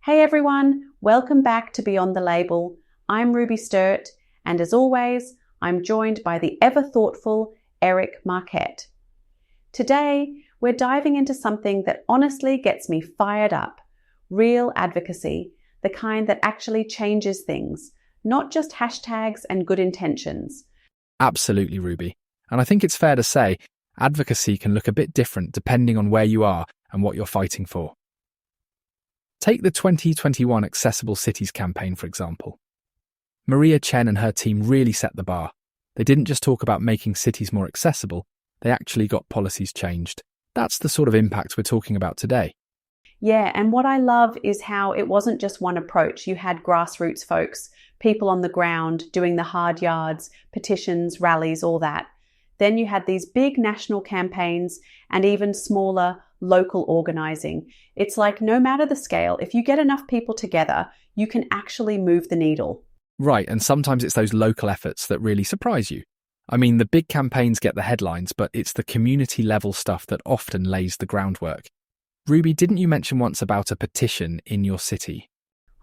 Hey everyone, welcome back to Beyond the Label. I'm Ruby Sturt, and as always, I'm joined by the ever-thoughtful Eric Marquette. Today, we're diving into something that honestly gets me fired up. Real advocacy, the kind that actually changes things, not just hashtags and good intentions. Absolutely, Ruby. And I think it's fair to say, advocacy can look a bit different depending on where you are and what you're fighting for. Take the 2021 Accessible Cities campaign, for example. Maria Chen and her team really set the bar. They didn't just talk about making cities more accessible, they actually got policies changed. That's the sort of impact we're talking about today. Yeah, and what I love is how it wasn't just one approach. You had grassroots folks, people on the ground doing the hard yards, petitions, rallies, all that. Then you had these big national campaigns and even smaller local organizing. It's like no matter the scale, if you get enough people together, you can actually move the needle. Right, and sometimes it's those local efforts that really surprise you. I mean, the big campaigns get the headlines, but it's the community level stuff that often lays the groundwork. Ruby, didn't you mention once about a petition in your city?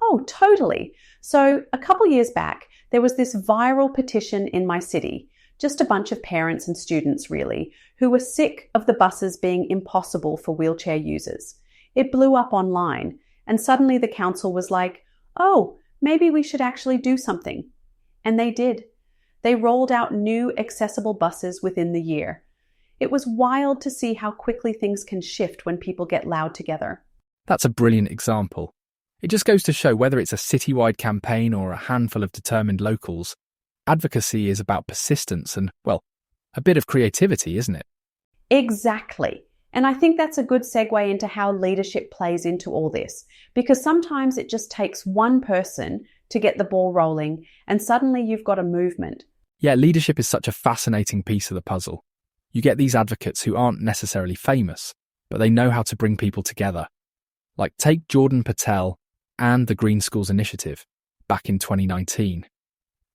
Oh, totally. So a couple years back, there was this viral petition in my city. Just a bunch of parents and students, really, who were sick of the buses being impossible for wheelchair users. It blew up online, and suddenly the council was like, oh, maybe we should actually do something. And they did. They rolled out new accessible buses within the year. It was wild to see how quickly things can shift when people get loud together. That's a brilliant example. It just goes to show whether it's a citywide campaign or a handful of determined locals, advocacy is about persistence and, well, a bit of creativity, isn't it? Exactly. And I think that's a good segue into how leadership plays into all this, because sometimes it just takes one person to get the ball rolling and suddenly you've got a movement. Yeah, leadership is such a fascinating piece of the puzzle. You get these advocates who aren't necessarily famous, but they know how to bring people together. Like take Jordan Patel and the Green Schools Initiative back in 2019.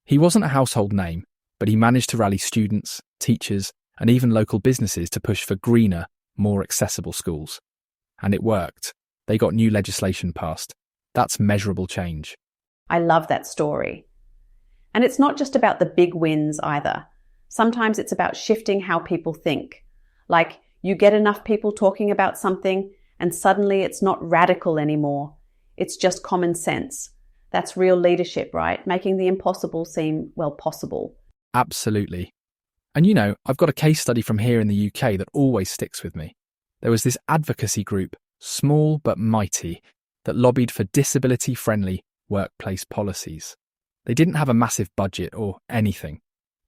He wasn't a household name, but he managed to rally students, teachers, and even local businesses to push for greener, more accessible schools. And it worked. They got new legislation passed. That's measurable change. I love that story. And it's not just about the big wins either. Sometimes it's about shifting how people think. Like you get enough people talking about something and suddenly it's not radical anymore. It's just common sense. That's real leadership, right? Making the impossible seem, well, possible. Absolutely. And you know, I've got a case study from here in the UK that always sticks with me. There was this advocacy group, small but mighty, that lobbied for disability-friendly workplace policies. They didn't have a massive budget or anything,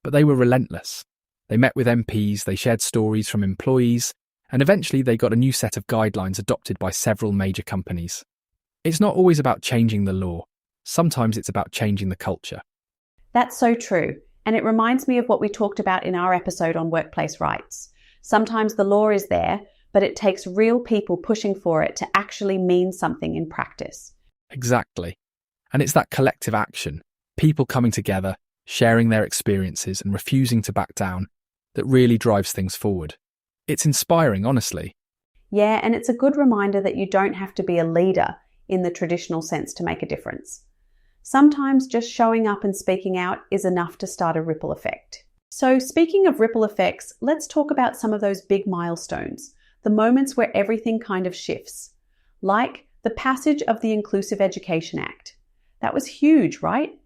but they were relentless. They met with MPs, they shared stories from employees, and eventually they got a new set of guidelines adopted by several major companies. It's not always about changing the law. Sometimes it's about changing the culture. That's so true. And it reminds me of what we talked about in our episode on workplace rights. Sometimes the law is there, but it takes real people pushing for it to actually mean something in practice. Exactly. And it's that collective action, people coming together, sharing their experiences and refusing to back down, that really drives things forward. It's inspiring, honestly. Yeah, and it's a good reminder that you don't have to be a leader in the traditional sense to make a difference. Sometimes just showing up and speaking out is enough to start a ripple effect. So speaking of ripple effects, let's talk about some of those big milestones, the moments where everything kind of shifts, like the passage of the Inclusive Education Act. That was huge, right?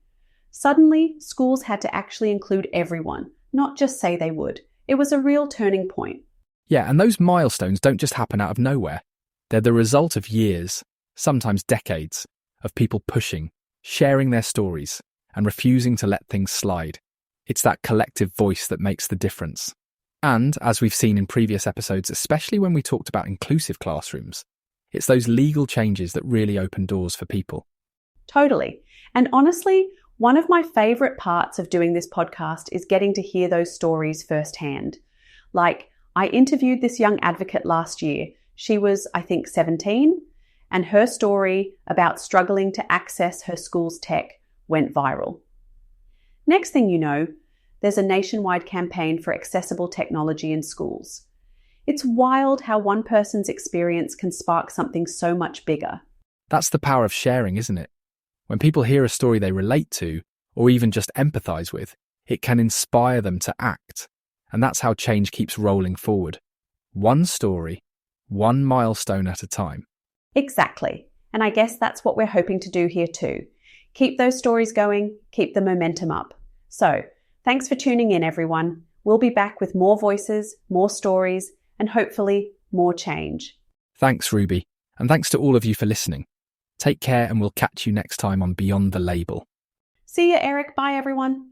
Suddenly, schools had to actually include everyone, not just say they would. It was a real turning point. Yeah, and those milestones don't just happen out of nowhere. They're the result of years, sometimes decades, of people pushing, sharing their stories, and refusing to let things slide. It's that collective voice that makes the difference. And, as we've seen in previous episodes, especially when we talked about inclusive classrooms, it's those legal changes that really open doors for people. Totally. And honestly, one of my favorite parts of doing this podcast is getting to hear those stories firsthand. Like, I interviewed this young advocate last year. She was, I think, 17, and her story about struggling to access her school's tech went viral. Next thing you know, there's a nationwide campaign for accessible technology in schools. It's wild how one person's experience can spark something so much bigger. That's the power of sharing, isn't it? When people hear a story they relate to, or even just empathise with, it can inspire them to act. And that's how change keeps rolling forward. One story, one milestone at a time. Exactly. And I guess that's what we're hoping to do here too. Keep those stories going, keep the momentum up. So, thanks for tuning in, everyone. We'll be back with more voices, more stories, and hopefully more change. Thanks, Ruby. And thanks to all of you for listening. Take care, and we'll catch you next time on Beyond the Label. See you, Eric. Bye, everyone.